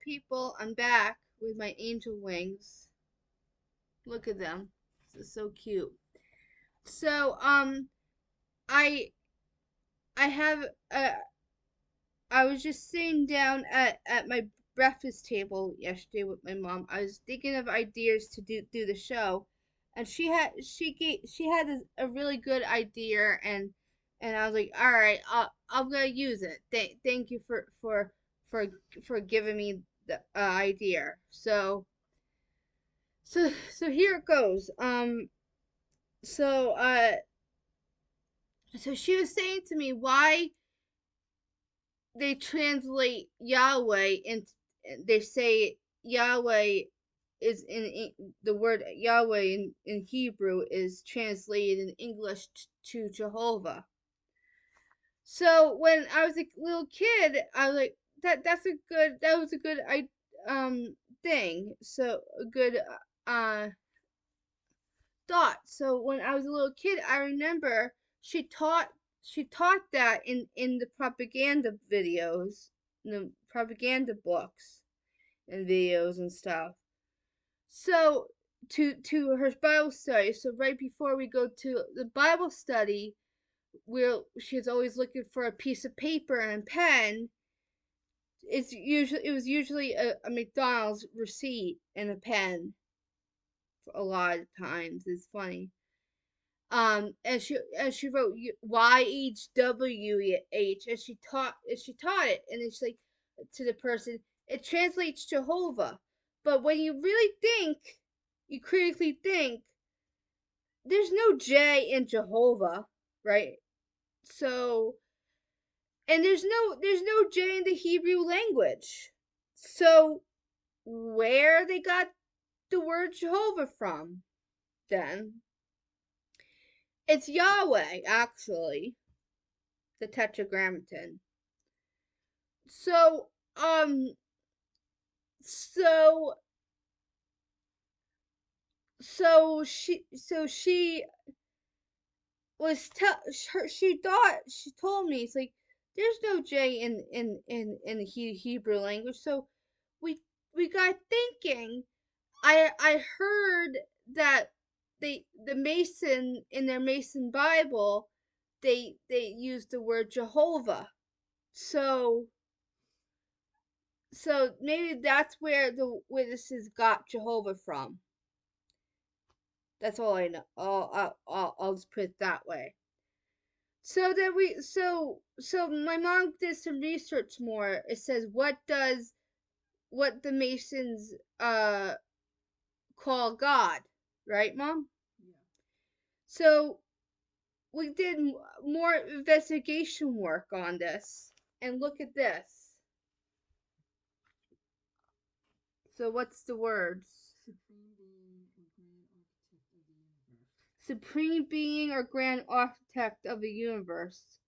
people, I'm back with my angel wings. Look at them. This is so cute. So, I I have I was just sitting down at my breakfast table yesterday with my mom. I was thinking of ideas to do the show, and she had a really good idea, and I was like, all right, I'm gonna use it. Thank you for for giving me the idea. So here it goes. So so she was saying to me why they translate Yahweh and they say Yahweh is the word Yahweh in Hebrew is translated in English to Jehovah. So when I was a little kid, I was like that was a good thing. So a good uh thought. So when I was a little kid, I remember she taught that in the propaganda videos, the propaganda books and videos and stuff. So to her Bible study. So right before we go to the Bible study, where she's always looking for a piece of paper and a pen. It was usually a McDonald's receipt and a pen. A lot of times, it's funny. And she wrote YHWH as she taught it, and it's like to the person it translates Jehovah, but when you really think, you critically think, there's no J in Jehovah, right? So and there's no J in the Hebrew language, so where they got the word Jehovah from then? It's Yahweh, actually, the Tetragrammaton. So, so, she was she told me it's like there's no J in the Hebrew language. So we we got thinking. I heard that the Mason in their Mason Bible they use the word Jehovah. So maybe that's where the witnesses got Jehovah from. That's all I know. I'll just put it that way. So then so my mom did some research more. It says what the Masons call God, right, Mom? Yeah. So we did more investigation work on this, and look at this. So what's the words? Supreme being or grand architect of the universe. Supreme being or grand architect of the universe.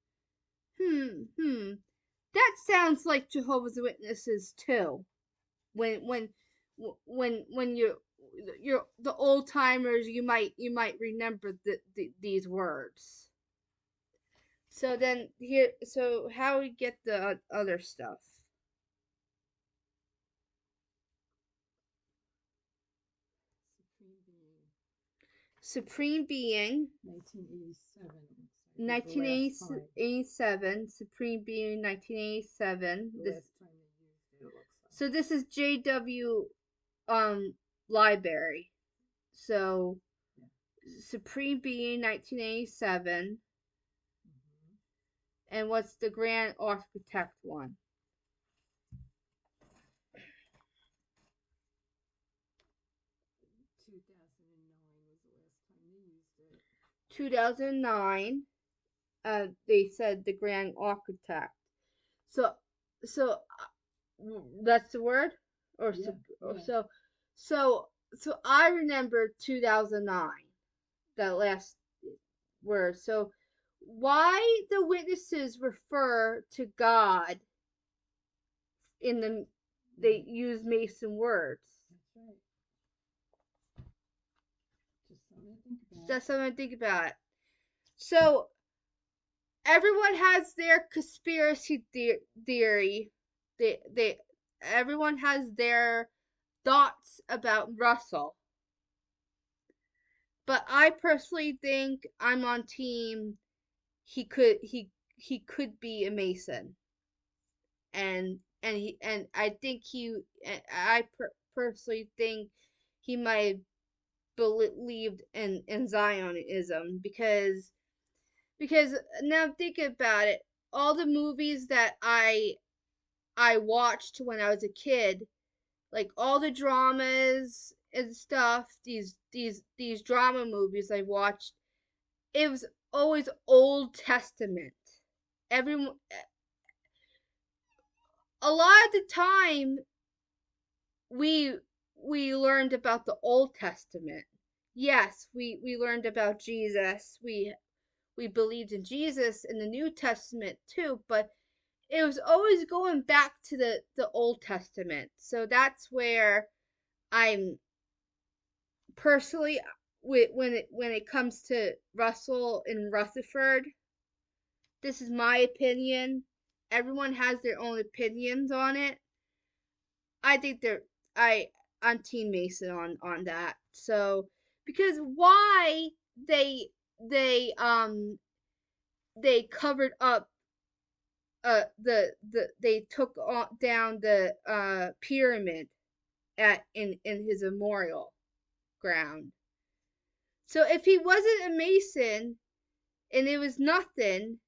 That sounds like Jehovah's Witnesses too. When you're the old timers, you might remember these words. So then here, so how we get the other stuff? Supreme being. Supreme being. 1987. 1987. Supreme being 1987. The last time they used it, it looks like. So this is JW library. So yeah. Supreme being 1987. Mm-hmm. And what's the grand architect one? 2009. They said the grand architect. So so that's the word, or yeah, yeah. So I remember 2009, that last word. So why the witnesses refer to God in the they use Mason words? That's something to think about. So everyone has their conspiracy theory. They everyone has their thoughts about Russell. But I personally think I'm on team he could be a Mason, and I think personally think he might have believed in Zionism, because now think about it, all the movies that I watched when I was a kid, like all the dramas and stuff, these drama movies I watched, it was always Old Testament. Everyone, a lot of the time, we we learned about the Old Testament. Yes, we learned about Jesus. We believed in Jesus in the New Testament too, but it was always going back to the Old Testament. So that's where I'm personally, when it comes to Russell and Rutherford, this is my opinion. Everyone has their own opinions on it. I think I I'm Team Mason on that. So because why they they um they covered up they took down the pyramid at in his memorial ground. So if he wasn't a Mason and it was nothing,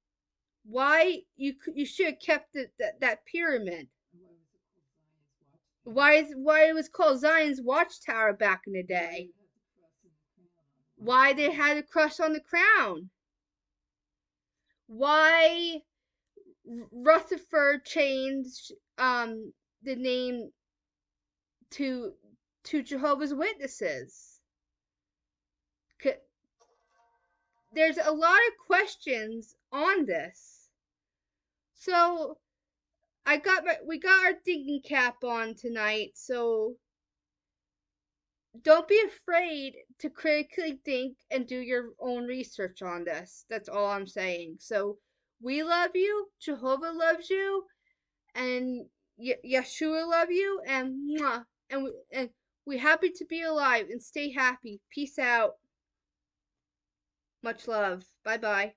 why you should have kept that pyramid? Why it was called Zion's Watchtower back in the day? Why they had a crush on the crown? Why Rutherford changed the name to Jehovah's Witnesses? There's a lot of questions on this. So we got our thinking cap on tonight, so don't be afraid to critically think and do your own research on this. That's all I'm saying. So we love you, Jehovah loves you, and Yeshua love you, and mwah, and we happy to be alive and stay happy. Peace out. Much love. Bye bye.